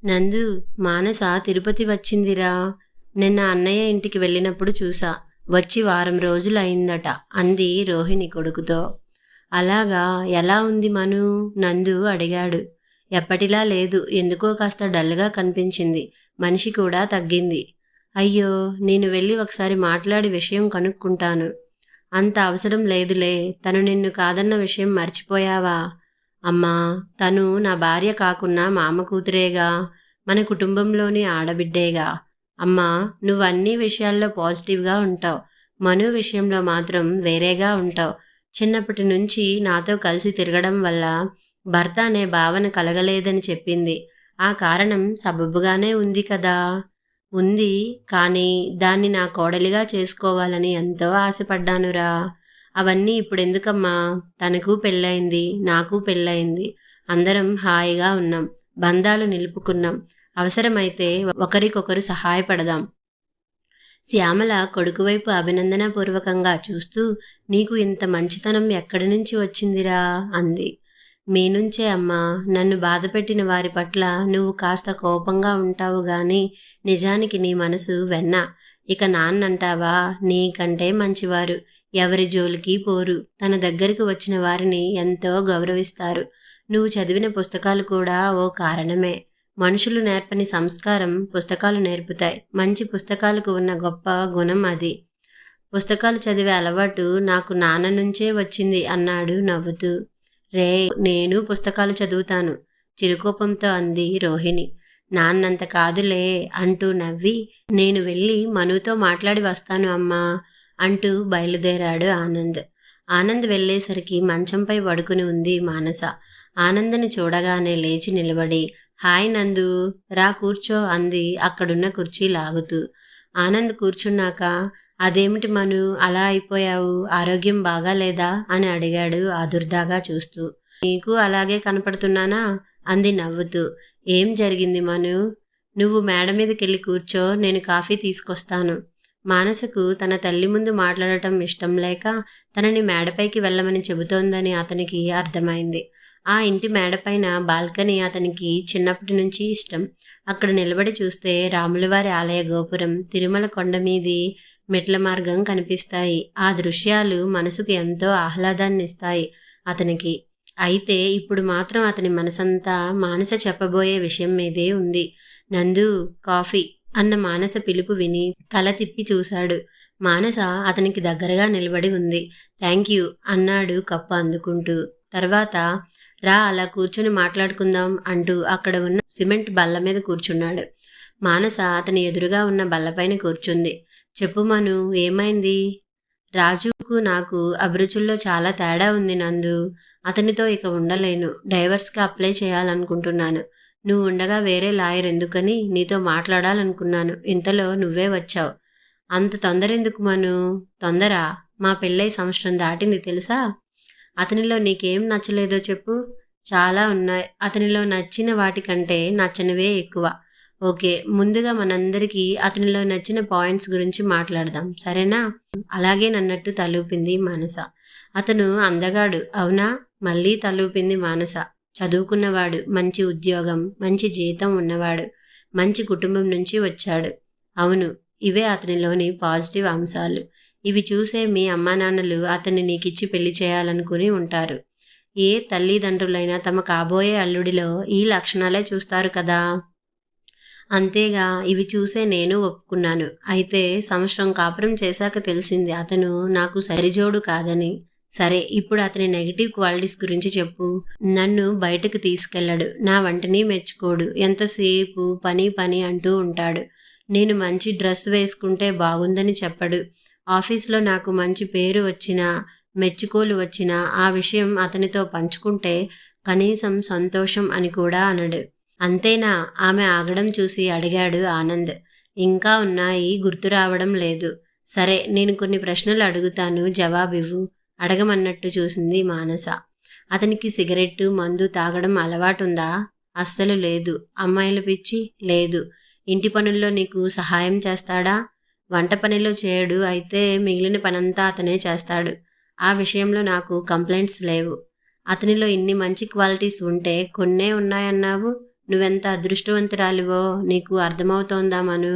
నందు, మానస తిరుపతి వచ్చిందిరా. నిన్న అన్నయ్య ఇంటికి వెళ్ళినప్పుడు చూసా. వచ్చి వారం రోజులు అయిందట అంది రోహిణి కొడుకుతో. అలాగా, ఎలా ఉంది మను? నందు అడిగాడు. ఎప్పటిలా లేదు, ఎందుకో కాస్త డల్గా కనిపించింది. మనిషి కూడా తగ్గింది. అయ్యో, నేను వెళ్ళి ఒకసారి మాట్లాడి విషయం కనుక్కుంటాను. అంత అవసరం లేదులే, తను నిన్ను కాదన్న విషయం మర్చిపోయావా? అమ్మా, తను నా భార్య కాకున్నా మామ కూతురేగా, మన కుటుంబంలోని ఆడబిడ్డేగా. అమ్మా, నువ్వు అన్ని విషయాల్లో పాజిటివ్గా ఉంటావు, మను విషయంలో మాత్రం వేరేగా ఉంటావు. చిన్నప్పటి నుంచి నాతో కలిసి తిరగడం వల్ల భర్త అనే భావన కలగలేదని చెప్పింది. ఆ కారణం సబబుగానే ఉంది కదా. ఉంది, కానీ దాన్ని నా కోడలిగా చేసుకోవాలని ఎంతో ఆశపడ్డానురా. అవన్నీ ఇప్పుడెందుకమ్మా? తనకు పెళ్ళయింది, నాకు పెళ్ళయింది. అందరం హాయిగా ఉన్నాం, బంధాలు నిలుపుకున్నాం. అవసరమైతే ఒకరికొకరు సహాయపడదాం. శ్యామల కొడుకువైపు అభినందనపూర్వకంగా చూస్తూ, నీకు ఇంత మంచితనం ఎక్కడి నుంచి వచ్చిందిరా అంది. మీ నుంచే అమ్మా. నన్ను బాధపెట్టిన వారి పట్ల నువ్వు కాస్త కోపంగా ఉంటావు గాని నిజానికి నీ మనసు వెన్న. ఇక నాన్నంటావా, నీకంటే మంచివారు. ఎవరి జోలికి పోరు. తన దగ్గరికి వచ్చిన వారిని ఎంతో గౌరవిస్తారు. నువ్వు చదివిన పుస్తకాలు కూడా ఓ కారణమే. మనుషులు నేర్పని సంస్కారం పుస్తకాలు నేర్పుతాయి. మంచి పుస్తకాలకు ఉన్న గొప్ప గుణం అది. పుస్తకాలు చదివే అలవాటు నాకు నాన్న నుంచే వచ్చింది అన్నాడు నవ్వుతూ. రే, నేను పుస్తకాలు చదువుతాను, చిరుకోపంతో అంది రోహిణి. నాన్నంత కాదులే అంటూ నవ్వి, నేను వెళ్ళి మనుతో మాట్లాడి వస్తాను అమ్మా అంటూ బయలుదేరాడు ఆనంద్. ఆనంద్ వెళ్ళేసరికి మంచంపై పడుకుని ఉంది మానస. ఆనంద్ని చూడగానే లేచి నిలబడి, హాయ్ నందు, రా కూర్చో అంది అక్కడున్న కుర్చీ లాగుతూ. ఆనంద్ కూర్చున్నాక, అదేమిటి మను అలా అయిపోయావు, ఆరోగ్యం బాగాలేదా అని అడిగాడు ఆదుర్దాగా చూస్తూ. నీకు అలాగే కనపడుతున్నానా అంది నవ్వుతూ. ఏం జరిగింది మను? నువ్వు మేడ మీదకెళ్ళి కూర్చో, నేను కాఫీ తీసుకొస్తాను. మానసకు తన తల్లి ముందు మాట్లాడటం ఇష్టం లేక తనని మేడపైకి వెళ్ళమని చెబుతోందని అతనికి అర్థమైంది. ఆ ఇంటి మేడపైన బాల్కనీ అతనికి చిన్నప్పటి నుంచి ఇష్టం. అక్కడ నిలబడి చూస్తే రాములవారి ఆలయ గోపురం, తిరుమల కొండ మీది మెట్ల మార్గం కనిపిస్తాయి. ఆ దృశ్యాలు మనసుకు ఎంతో ఆహ్లాదాన్ని ఇస్తాయి అతనికి. అయితే ఇప్పుడు మాత్రం అతని మనసంతా మానస చెప్పబోయే విషయం మీదే ఉంది. నందు, కాఫీ అన్న మానస పిలుపు విని తల తిప్పి చూశాడు. మానస అతనికి దగ్గరగా నిలబడి ఉంది. థ్యాంక్ యూ అన్నాడు కప్పు అందుకుంటూ. తర్వాత, రా అలా కూర్చొని మాట్లాడుకుందాం అంటూ అక్కడ ఉన్న సిమెంట్ బల్ల మీద కూర్చున్నాడు. మానస అతని ఎదురుగా ఉన్న బల్లపైన కూర్చుంది. చెప్పు మను, ఏమైంది? రాజుకు నాకు అభిరుచుల్లో చాలా తేడా ఉంది నందు. అతనితో ఇక ఉండలేను. డైవర్స్కి అప్లై చేయాలనుకుంటున్నాను. నువ్వు ఉండగా వేరే లాయర్ ఎందుకని నీతో మాట్లాడాలనుకున్నాను. ఇంతలో నువ్వే వచ్చావు. అంత తొందర ఎందుకు మను? తొందర? మా పెళ్ళై సంవత్సరం దాటింది తెలుసా? అతనిలో నీకేం నచ్చలేదో చెప్పు. చాలా ఉన్నాయి. అతనిలో నచ్చిన వాటికంటే నచ్చనివే ఎక్కువ. ఓకే, ముందుగా మనందరికీ అతనిలో నచ్చిన పాయింట్స్ గురించి మాట్లాడదాం, సరేనా? అలాగే నన్నట్టు తలూపింది మానస. అతను అందగాడు, అవునా? మళ్ళీ తలూపింది మానస. చదువుకున్నవాడు, మంచి ఉద్యోగం, మంచి జీతం ఉన్నవాడు, మంచి కుటుంబం నుంచి వచ్చాడు. అవును, ఇవే అతనిలోని పాజిటివ్ అంశాలు. ఇవి చూసే మీ అమ్మా నాన్నలు అతన్ని నీకిచ్చి పెళ్లి చేయాలనుకుని ఉంటారు. ఏ తల్లిదండ్రులైనా తమ కాబోయే అల్లుడిలో ఈ లక్షణాలే చూస్తారు కదా. అంతేగా, ఇవి చూసే నేను ఒప్పుకున్నాను. అయితే సంవత్సరం కాపురం చేశాక తెలిసింది అతను నాకు సరిజోడు కాదని. సరే, ఇప్పుడు అతని నెగిటివ్ క్వాలిటీస్ గురించి చెప్పు. నన్ను బయటకు తీసుకెళ్ళడు, నా వంటని మెచ్చుకోడు, ఎంతసేపు పని పని అంటూ ఉంటాడు. నేను మంచి డ్రెస్ వేసుకుంటే బాగుందని చెప్పడు. ఆఫీస్లో నాకు మంచి పేరు వచ్చినా, మెచ్చుకోలు వచ్చినా ఆ విషయం అతనితో పంచుకుంటే కనీసం సంతోషం అని కూడా అనడు. అంతేనా? ఆమె ఆగడం చూసి అడిగాడు ఆనంద్. ఇంకా ఉన్నాయి, గుర్తు రావడం లేదు. సరే, నేను కొన్ని ప్రశ్నలు అడుగుతాను, జవాబివ్వు. అడగమన్నట్టు చూసింది మానస. అతనికి సిగరెట్టు, మందు తాగడం అలవాటుందా? అస్సలు లేదు. అమ్మాయిల పిచ్చి? లేదు. ఇంటి పనుల్లో నీకు సహాయం చేస్తాడా? వంట పనిలో చేయడు, అయితే మిగిలిన పనంతా అతనే చేస్తాడు. ఆ విషయంలో నాకు కంప్లైంట్స్ లేవు. అతనిలో ఇన్ని మంచి క్వాలిటీస్ ఉంటే కొన్నే ఉన్నాయన్నావు. నువ్వెంత అదృష్టవంతురాలివో నీకు అర్థమవుతోందా మను?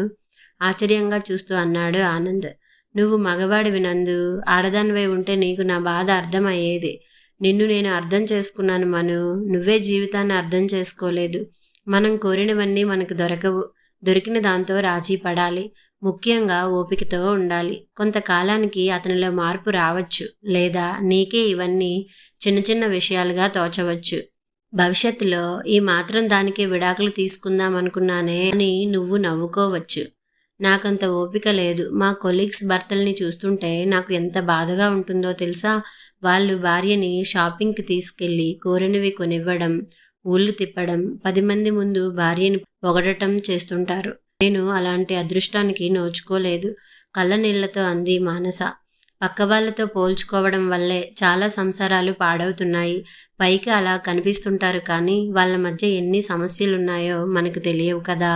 ఆశ్చర్యంగా చూస్తూ అన్నాడు ఆనంద్. నువ్వు మగవాడివి నందు. ఆడదానివై ఉంటే నీకు నా బాధ అర్థమయ్యేది. నిన్ను నేను అర్థం చేసుకున్నాను మను. నువ్వే జీవితాన్ని అర్థం చేసుకోలేదు. మనం కోరినవన్నీ మనకు దొరకవు. దొరికిన దాంతో రాజీ పడాలి. ముఖ్యంగా ఓపికతో ఉండాలి. కొంతకాలానికి అతనిలో మార్పు రావచ్చు. లేదా నీకే ఇవన్నీ చిన్న చిన్న విషయాలుగా తోచవచ్చు. భవిష్యత్తులో ఈ మాత్రం దానికి విడాకులు తీసుకుందాం అనుకున్నానే అని నువ్వు నవ్వుకోవచ్చు. నాకంత ఓపిక లేదు. మా కొలీగ్స్ భర్తల్ని చూస్తుంటే నాకు ఎంత బాధగా ఉంటుందో తెలుసా? వాళ్ళు భార్యని షాపింగ్కి తీసుకెళ్ళి కోరినవి కొనివ్వడం, ఊళ్ళు తిప్పడం, 10 మంది ముందు భార్యని పొగడటం చేస్తుంటారు. నేను అలాంటి అదృష్టానికి నోచుకోలేదు. కళ్ళనీళ్లతో అంది మానస. పక్క వాళ్ళతో పోల్చుకోవడం వల్లే చాలా సంసారాలు పాడవుతున్నాయి. పైకి అలా కనిపిస్తుంటారు కానీ వాళ్ళ మధ్య ఎన్ని సమస్యలున్నాయో మనకు తెలియవు కదా.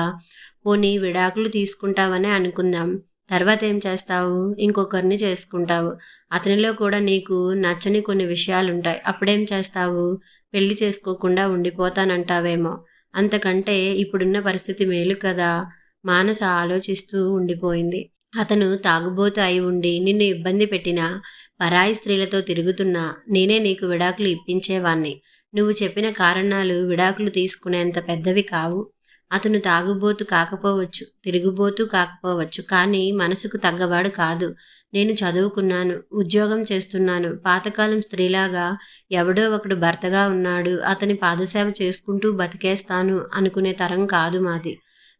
పోనీ విడాకులు తీసుకుంటావనే అనుకుందాం. తర్వాత ఏం చేస్తావు? ఇంకొకరిని చేసుకుంటావు. అతనిలో కూడా నీకు నచ్చని కొన్ని విషయాలుంటాయి. అప్పుడేం చేస్తావు? పెళ్లి చేసుకోకుండా ఉండిపోతానంటావేమో. అంతకంటే ఇప్పుడున్న పరిస్థితి మేలు కదా. మానస ఆలోచిస్తూ ఉండిపోయింది. అతను తాగుబోతు అయి ఉండి నిన్ను ఇబ్బంది పెట్టినా, పరాయి స్త్రీలతో తిరుగుతున్నా నేనే నీకు విడాకులు ఇప్పించేవాణ్ణి. నువ్వు చెప్పిన కారణాలు విడాకులు తీసుకునేంత పెద్దవి కావు. అతను తాగుబోతు కాకపోవచ్చు, తిరుగుబోతు కాకపోవచ్చు, కానీ మనసుకు తగ్గవాడు కాదు. నేను చదువుకున్నాను, ఉద్యోగం చేస్తున్నాను. పాతకాలం స్త్రీలాగా ఎవడో ఒకడు భర్తగా ఉన్నాడు, అతని పాదసేవ చేసుకుంటూ బతికేస్తాను అనుకునే తరం కాదు మాది.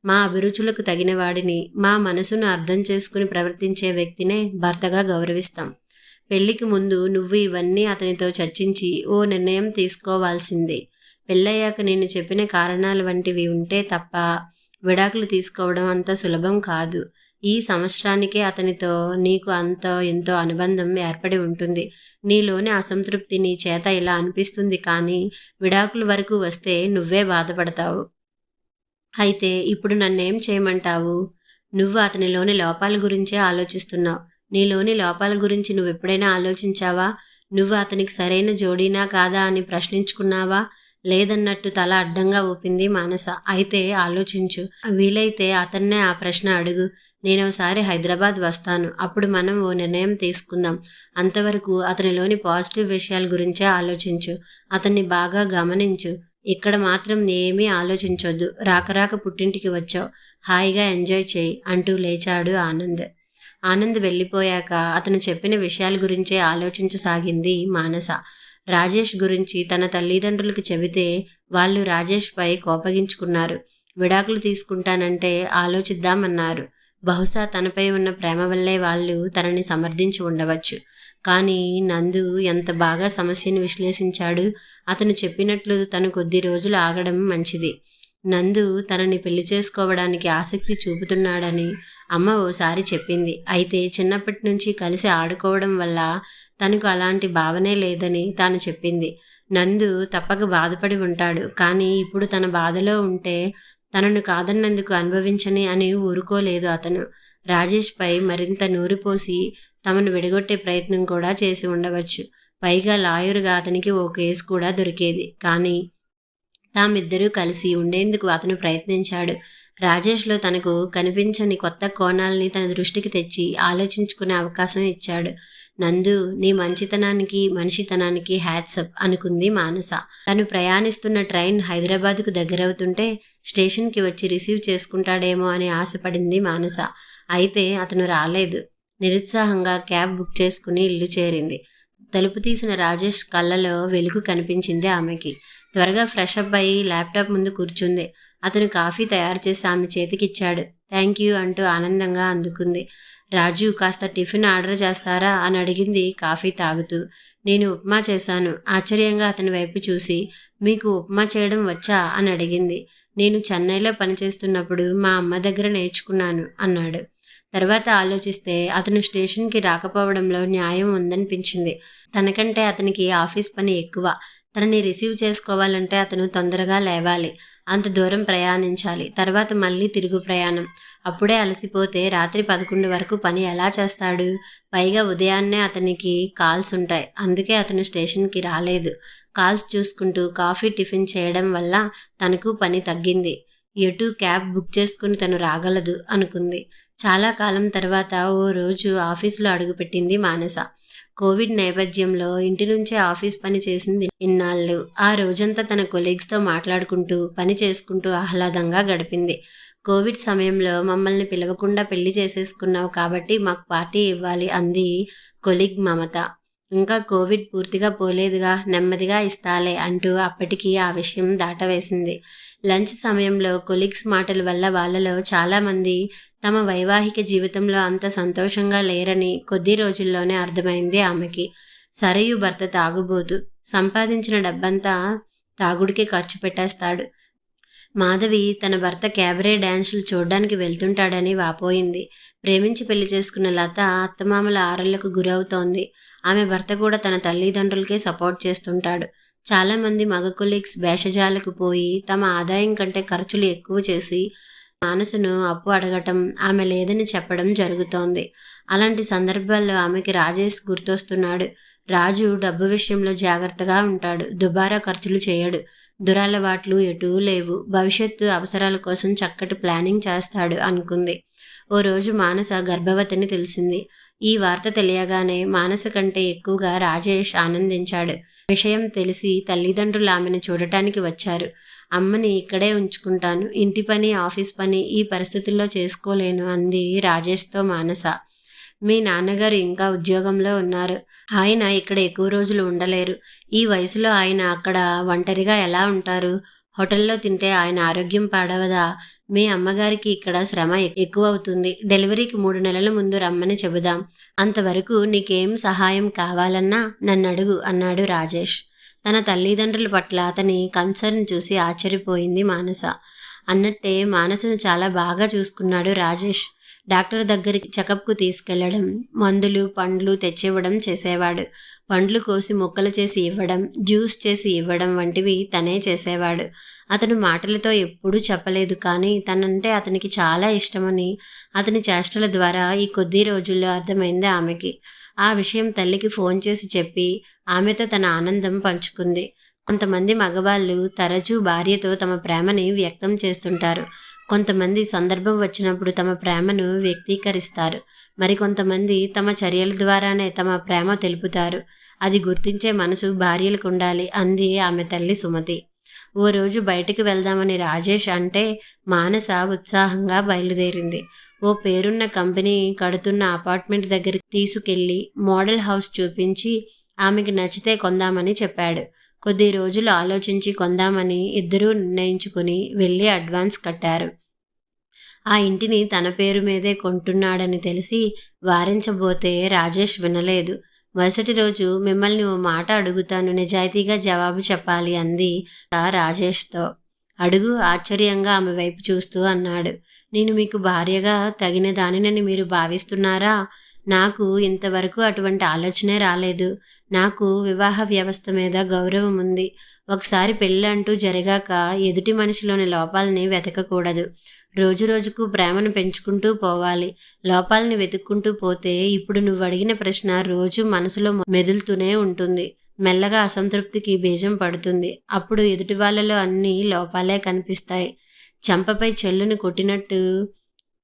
మా అభిరుచులకు తగిన వాడిని, మా మనసును అర్థం చేసుకుని ప్రవర్తించే వ్యక్తినే భర్తగా గౌరవిస్తాం. పెళ్లికి ముందు నువ్వు ఇవన్నీ అతనితో చర్చించి ఓ నిర్ణయం తీసుకోవాల్సిందే. పెళ్ళయ్యాక నేను చెప్పిన కారణాలు వంటివి ఉంటే తప్ప విడాకులు తీసుకోవడం అంత సులభం కాదు. ఈ సంవత్సరానికే అతనితో నీకు అంతో ఎంతో అనుబంధం ఏర్పడి ఉంటుంది. నీలోని అసంతృప్తి నీ చేత ఇలా అనిపిస్తుంది కానీ విడాకుల వరకు వస్తే నువ్వే బాధపడతావు. అయితే ఇప్పుడు నన్నేం చేయమంటావు? నువ్వు అతనిలోని లోపాల గురించే ఆలోచిస్తున్నావు. నీలోని లోపాల గురించి నువ్వెప్పుడైనా ఆలోచించావా? నువ్వు అతనికి సరైన జోడీనా కాదా అని ప్రశ్నించుకున్నావా? లేదన్నట్టు తల అడ్డంగా ఊపింది మానస. అయితే ఆలోచించు. వీలైతే అతన్నే ఆ ప్రశ్న అడుగు. నేనోసారి హైదరాబాద్ వస్తాను. అప్పుడు మనం ఓ నిర్ణయం తీసుకుందాం. అంతవరకు అతనిలోని పాజిటివ్ విషయాల గురించే ఆలోచించు. అతన్ని బాగా గమనించు. ఇక్కడ మాత్రం ఏమీ ఆలోచించొద్దు. రాకరాక పుట్టింటికి వచ్చావు, హాయిగా ఎంజాయ్ చేయి అంటూ లేచాడు ఆనంద్. ఆనంద్ వెళ్ళిపోయాక అతను చెప్పిన విషయాల గురించే ఆలోచించసాగింది మానస. రాజేష్ గురించి తన తల్లిదండ్రులకు చెబితే వాళ్ళు రాజేష్పై కోపగించుకున్నారు. విడాకులు తీసుకుంటానంటే ఆలోచిద్దామన్నారు. బహుశా తనపై ఉన్న ప్రేమ వల్లే వాళ్ళు తనని సమర్థించి ఉండవచ్చు. కానీ నందు ఎంత బాగా సమస్యను విశ్లేషించాడు. అతను చెప్పినట్లు తను కొద్ది రోజులు ఆగడం మంచిది. నందు తనని పెళ్లి చేసుకోవడానికి ఆసక్తి చూపుతున్నాడని అమ్మ ఓసారి చెప్పింది. అయితే చిన్నప్పటి నుంచి కలిసి ఆడుకోవడం వల్ల తనకు అలాంటి భావనే లేదని తాను చెప్పింది. నందు తప్పక బాధపడి ఉంటాడు. కానీ ఇప్పుడు తన బాధలో ఉంటే తనను కాదన్నందుకు అనుభవించని అని ఊరుకోలేదు అతను. రాజేష్పై మరింత నూరిపోసి తమను విడగొట్టే ప్రయత్నం కూడా చేసి ఉండవచ్చు. పైగా లాయరుగా అతనికి ఓ కేసు కూడా దొరికేది. కానీ తామిద్దరూ కలిసి ఉండేందుకు అతను ప్రయత్నించాడు. రాజేష్లో తనకు కనిపించని కొత్త కోణాలని తన దృష్టికి తెచ్చి ఆలోచించుకునే అవకాశం ఇచ్చాడు. నందు, నీ మంచితనానికి మనిషితనానికి హ్యాట్సప్ అనుకుంది మానస. తను ప్రయాణిస్తున్న ట్రైన్ హైదరాబాద్కు దగ్గరవుతుంటే స్టేషన్కి వచ్చి రిసీవ్ చేసుకుంటాడేమో అని ఆశపడింది మానస. అయితే అతను రాలేదు. నిరుత్సాహంగా క్యాబ్ బుక్ చేసుకుని ఇల్లు చేరింది. తలుపు తీసిన రాజేష్ కళ్ళలో వెలుగు కనిపించింది ఆమెకి. త్వరగా ఫ్రెష్ అప్ అయ్యి ల్యాప్టాప్ ముందు కూర్చుంది. అతను కాఫీ తయారు చేసి ఆమె చేతికిచ్చాడు. థ్యాంక్ యూ అంటూ ఆనందంగా అందుకుంది. రాజు, కాస్త టిఫిన్ ఆర్డర్ చేస్తారా అని అడిగింది కాఫీ తాగుతూ. నేను ఉప్మా చేశాను. ఆశ్చర్యంగా అతని వైపు చూసి, మీకు ఉప్మా చేయడం వచ్చా అని అడిగింది. నేను చెన్నైలో పనిచేస్తున్నప్పుడు మా అమ్మ దగ్గర నేర్చుకున్నాను అన్నాడు. తర్వాత ఆలోచిస్తే అతను స్టేషన్కి రాకపోవడంలో న్యాయం ఉందనిపించింది. తనకంటే అతనికి ఆఫీస్ పని ఎక్కువ. తనని రిసీవ్ చేసుకోవాలంటే అతను తొందరగా లేవాలి, అంత దూరం ప్రయాణించాలి, తర్వాత మళ్ళీ తిరుగు ప్రయాణం. అప్పుడే అలసిపోతే రాత్రి 11 వరకు పని ఎలా చేస్తాడు? పైగా ఉదయాన్నే అతనికి కాల్స్ ఉంటాయి. అందుకే అతను స్టేషన్కి రాలేదు. కాల్స్ చూసుకుంటూ కాఫీ టిఫిన్ చేయడం వల్ల తనకు పని తగ్గింది. ఎటు క్యాబ్ బుక్ చేసుకుని తను రాగలదు అనుకుంది. చాలా కాలం తర్వాత ఓ రోజు ఆఫీసులో అడుగుపెట్టింది మానస. కోవిడ్ నేపథ్యంలో ఇంటి నుంచే ఆఫీస్ పని చేసింది ఇన్నాళ్ళు. ఆ రోజంతా తన కొలీగ్స్తో మాట్లాడుకుంటూ పని చేసుకుంటూ ఆహ్లాదంగా గడిపింది. కోవిడ్ సమయంలో మమ్మల్ని పిలవకుండా పెళ్లి చేసేసుకున్నావు కాబట్టి మాకు పార్టీ ఇవ్వాలి అంది కొలీగ్ మమత. ఇంకా కోవిడ్ పూర్తిగా పోలేదుగా, నెమ్మదిగా ఇస్తాలే అంటూ అప్పటికి ఆ విషయం దాటవేసింది. లంచ్ సమయంలో కొలీగ్స్ మాటల వల్ల వాళ్ళలో చాలామంది తమ వైవాహిక జీవితంలో అంత సంతోషంగా లేరని కొద్ది రోజుల్లోనే అర్థమైంది ఆమెకి. సరయు భర్త తాగుబోతు, సంపాదించిన డబ్బంతా తాగుడికే ఖర్చు పెట్టేస్తాడు. మాధవి తన భర్త క్యాబరే డ్యాన్సులు చూడ్డానికి వెళ్తుంటాడని వాపోయింది. ప్రేమించి పెళ్లి చేసుకున్న లత అత్తమామల ఆరళ్లకు గురవుతోంది. ఆమె భర్త కూడా తన తల్లిదండ్రులకే సపోర్ట్ చేస్తుంటాడు. చాలామంది మగ కొలీగ్స్ భేషజాలకు పోయి తమ ఆదాయం కంటే ఖర్చులు ఎక్కువ చేసి మానసును అప్పు అడగటం, ఆమె లేదని చెప్పడం జరుగుతోంది. అలాంటి సందర్భాల్లో ఆమెకి రాజేష్ గుర్తొస్తున్నాడు. రాజు డబ్బు విషయంలో జాగ్రత్తగా ఉంటాడు. దుబారా ఖర్చులు చేయడు. దురలవాట్లు ఎటూ లేవు. భవిష్యత్తు అవసరాల కోసం చక్కటి ప్లానింగ్ చేస్తాడు అనుకుంది. ఓ రోజు మానస గర్భవతిని తెలిసింది. ఈ వార్త తెలియగానే మానస కంటే ఎక్కువగా రాజేష్ ఆనందించాడు. విషయం తెలిసి తల్లిదండ్రులు ఆమెను చూడటానికి వచ్చారు. అమ్మని ఇక్కడే ఉంచుకుంటాను, ఇంటి పని ఆఫీస్ పని ఈ పరిస్థితుల్లో చేసుకోలేను అంది రాజేష్తో మానస. మీ నాన్నగారు ఇంకా ఉద్యోగంలో ఉన్నారు. ఆయన ఇక్కడ ఎక్కువ రోజులు ఉండలేరు. ఈ వయసులో ఆయన అక్కడ ఒంటరిగా ఎలా ఉంటారు? హోటల్లో తింటే ఆయన ఆరోగ్యం పాడవదా? మీ అమ్మగారికి ఇక్కడ శ్రమ ఎక్కువ అవుతుంది. డెలివరీకి 3 నెలల ముందు రమ్మని చెబుదాం. అంతవరకు నీకేం సహాయం కావాలన్నా నన్ను అడుగు అన్నాడు రాజేష్. తన తల్లిదండ్రుల పట్ల అతని కన్సర్న్ చూసి ఆశ్చర్యపోయింది మానస. అన్నట్టే మానసను చాలా బాగా చూసుకున్నాడు రాజేష్. డాక్టర్ దగ్గరికి చెకప్కు తీసుకెళ్లడం, మందులు పండ్లు తెచ్చివ్వడం చేసేవాడు. పండ్లు కోసి ముక్కలు చేసి ఇవ్వడం, జ్యూస్ చేసి ఇవ్వడం వంటివి తనే చేసేవాడు. అతను మాటలతో ఎప్పుడూ చెప్పలేదు, కానీ తనంటే అతనికి చాలా ఇష్టమని అతని చేష్టల ద్వారా ఈ కొద్ది రోజుల్లో అర్థమైంది ఆమెకి. ఆ విషయం తల్లికి ఫోన్ చేసి చెప్పి ఆమెతో తన ఆనందం పంచుకుంది. కొంతమంది మగవాళ్ళు తరచూ భార్యతో తమ ప్రేమని వ్యక్తం చేస్తుంటారు. కొంతమంది సందర్భం వచ్చినప్పుడు తమ ప్రేమను వ్యక్తీకరిస్తారు. మరికొంతమంది తమ చర్యల ద్వారానే తమ ప్రేమ తెలుపుతారు. అది గుర్తించే మనసు భార్యలకు ఉండాలి అంది ఆమె తల్లి సుమతి. ఓ రోజు బయటికి వెళ్దామని రాజేష్ అంటే మానస ఉత్సాహంగా బయలుదేరింది. ఓ పేరున్న కంపెనీ కడుతున్న అపార్ట్మెంట్ దగ్గరికి తీసుకెళ్లి మోడల్ హౌస్ చూపించి ఆమెకి నచ్చితే కొందామని చెప్పాడు. కొద్ది రోజులు ఆలోచించి కొందామని ఇద్దరూ నిర్ణయించుకుని వెళ్ళి అడ్వాన్స్ కట్టారు. ఆ ఇంటిని తన పేరు మీదే కొంటున్నాడని తెలిసి వారించబోతే రాజేష్ వినలేదు. మరుసటి రోజు మిమ్మల్ని ఓ మాట అడుగుతాను, నిజాయితీగా జవాబు చెప్పాలి అంది రాజేష్తో. అడుగు ఆశ్చర్యంగా ఆమె వైపు చూస్తూ అన్నాడు. నేను మీకు భార్యగా తగిన దానినని మీరు భావిస్తున్నారా? నాకు ఇంతవరకు అటువంటి ఆలోచనే రాలేదు. నాకు వివాహ వ్యవస్థ మీద గౌరవం ఉంది. ఒకసారి పెళ్ళి అంటూ జరిగాక ఎదుటి మనిషిలోని లోపాలని వెతకకూడదు. రోజు రోజుకు ప్రేమను పెంచుకుంటూ పోవాలి. లోపాలని వెతుక్కుంటూ పోతే ఇప్పుడు నువ్వు అడిగిన ప్రశ్న రోజు మనసులో మెదులుతూనే ఉంటుంది. మెల్లగా అసంతృప్తికి బీజం పడుతుంది. అప్పుడు ఎదుటి వాళ్ళలో అన్ని లోపాలే కనిపిస్తాయి. చెంపపై చెల్లుని కొట్టినట్టు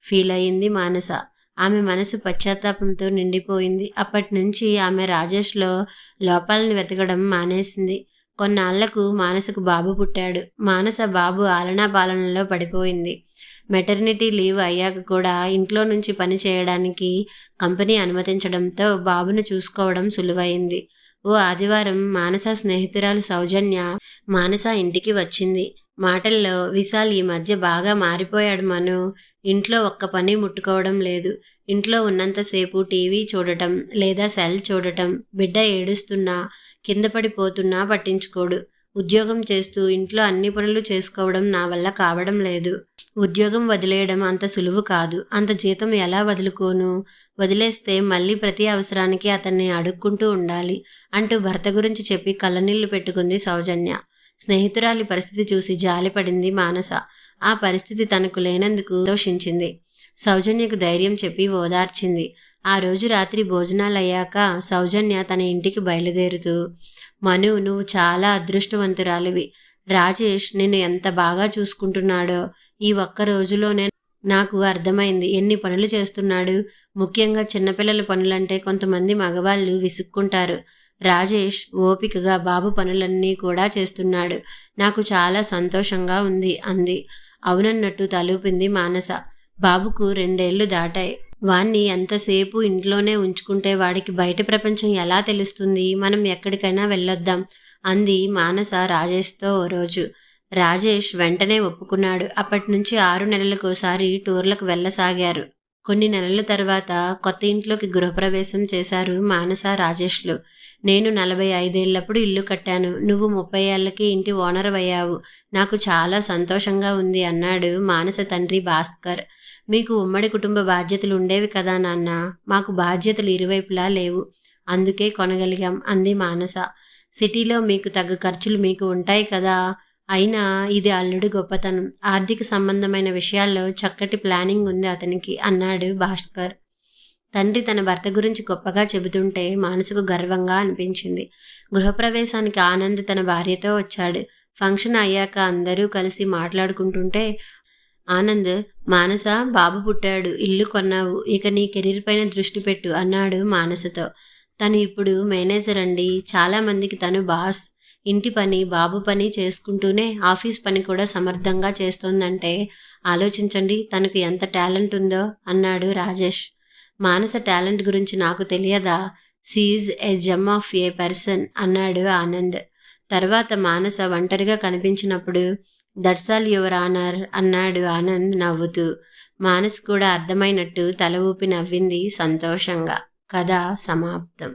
ఫీల్ అయింది మానస. ఆమె మనసు పశ్చాత్తాపంతో నిండిపోయింది. అప్పటి నుంచి ఆమె రాజేష్లో లోపాలను వెతకడం మానేసింది. కొన్నాళ్లకు మానసకు బాబు పుట్టాడు. మానస బాబు ఆలనా పాలనలో పడిపోయింది. మెటర్నిటీ లీవ్ అయ్యాక కూడా ఇంట్లో నుంచి పని చేయడానికి కంపెనీ అనుమతించడంతో బాబును చూసుకోవడం సులువైంది. ఓ ఆదివారం మానస స్నేహితురాలు సౌజన్య మానస ఇంటికి వచ్చింది. మాటల్లో, విశాల్ ఈ మధ్య బాగా మారిపోయాడు మను. ఇంట్లో ఒక్క పని ముట్టుకోవడం లేదు. ఇంట్లో ఉన్నంతసేపు టీవీ చూడటం లేదా సెల్ చూడటం. బిడ్డ ఏడుస్తున్నా కింద పడిపోతున్నా పట్టించుకోడు. ఉద్యోగం చేస్తూ ఇంట్లో అన్ని పనులు చేసుకోవడం నా వల్ల కావడం లేదు. ఉద్యోగం వదిలేయడం అంత సులువు కాదు. అంత జీతం ఎలా వదులుకోను? వదిలేస్తే మళ్ళీ ప్రతి అవసరానికి అతన్ని అడుక్కుంటూ ఉండాలి అంటూ భర్త గురించి చెప్పి కళ్ళనీళ్లు పెట్టుకుంది సౌజన్య. స్నేహితురాలి పరిస్థితి చూసి జాలిపడింది మానస. ఆ పరిస్థితి తనకు లేనందుకు దోషించింది. సౌజన్యకు ధైర్యం చెప్పి ఓదార్చింది. ఆ రోజు రాత్రి భోజనాలయ్యాక సౌజన్య తన ఇంటికి బయలుదేరుతూ, మను, నువ్వు చాలా అదృష్టవంతురాలివి. రాజేష్ నిన్ను ఎంత బాగా చూసుకుంటున్నాడో ఈ ఒక్క రోజులోనే నాకు అర్థమైంది. ఎన్ని పనులు చేస్తున్నాడు. ముఖ్యంగా చిన్నపిల్లల పనులంటే కొంతమంది మగవాళ్ళు విసుక్కుంటారు. రాజేష్ ఓపికగా బాబు పనులన్నీ కూడా చేస్తున్నాడు. నాకు చాలా సంతోషంగా ఉంది అంది. అవునన్నట్టు తలూపింది మానస. బాబుకు 2 ఏళ్లు దాటాయి. వాణ్ణి ఎంతసేపు ఇంట్లోనే ఉంచుకుంటే వాడికి బయట ప్రపంచం ఎలా తెలుస్తుంది? మనం ఎక్కడికైనా వెళ్ళొద్దాం అంది మానస రాజేష్తో ఓ రోజు. రాజేష్ వెంటనే ఒప్పుకున్నాడు. అప్పటినుంచి 6 నెలలకోసారి టూర్లకు వెళ్ళసాగారు. కొన్ని నెలల తర్వాత కొత్త ఇంట్లోకి గృహప్రవేశం చేశారు మానస, రాజేష్లు. నేను 45 ఏళ్లప్పుడు ఇల్లు కట్టాను. నువ్వు 30 ఏళ్లకి ఇంటి ఓనర్ అయ్యావు. నాకు చాలా సంతోషంగా ఉంది అన్నాడు మానస తండ్రి భాస్కర్. మీకు ఉమ్మడి కుటుంబ బాధ్యతలు ఉండేవి కదా నాన్న. మాకు బాధ్యతలు ఇరువైపులా లేవు. అందుకే కొనగలిగాం అంది మానస. సిటీలో మీకు తగ్గ ఖర్చులు మీకు ఉంటాయి కదా. అయినా ఇది అల్లుడు గొప్పతనం. ఆర్థిక సంబంధమైన విషయాల్లో చక్కటి ప్లానింగ్ ఉంది అతనికి అన్నాడు భాస్కర్. తండ్రి తన భర్త గురించి గొప్పగా చెబుతుంటే మానసుకు గర్వంగా అనిపించింది. గృహప్రవేశానికి ఆనంద్ తన భార్యతో వచ్చాడు. ఫంక్షన్ అయ్యాక అందరూ కలిసి మాట్లాడుకుంటుంటే ఆనంద్, మానస, బాబు పుట్టాడు, ఇల్లు కొన్నావు, ఇక నీ కెరీర్ పైన దృష్టి పెట్టు అన్నాడు మానసతో. తను ఇప్పుడు మేనేజర్ అండి. చాలామందికి తను బాస్. ఇంటి పని, బాబు పని చేసుకుంటూనే ఆఫీస్ పని కూడా సమర్థంగా చేస్తోందంటే ఆలోచించండి తనకు ఎంత టాలెంట్ ఉందో అన్నాడు రాజేష్. మానస టాలెంట్ గురించి నాకు తెలియదా? She is A gem of A person అన్నాడు ఆనంద్. తర్వాత మానస ఒంటరిగా కనిపించినప్పుడు దట్స్ ఆల్ యువర్ ఆనర్ అన్నాడు ఆనంద్ నవ్వుతూ. మానస్ కూడా అర్థమైనట్టు తల ఊపి నవ్వింది సంతోషంగా. కథ సమాప్తం.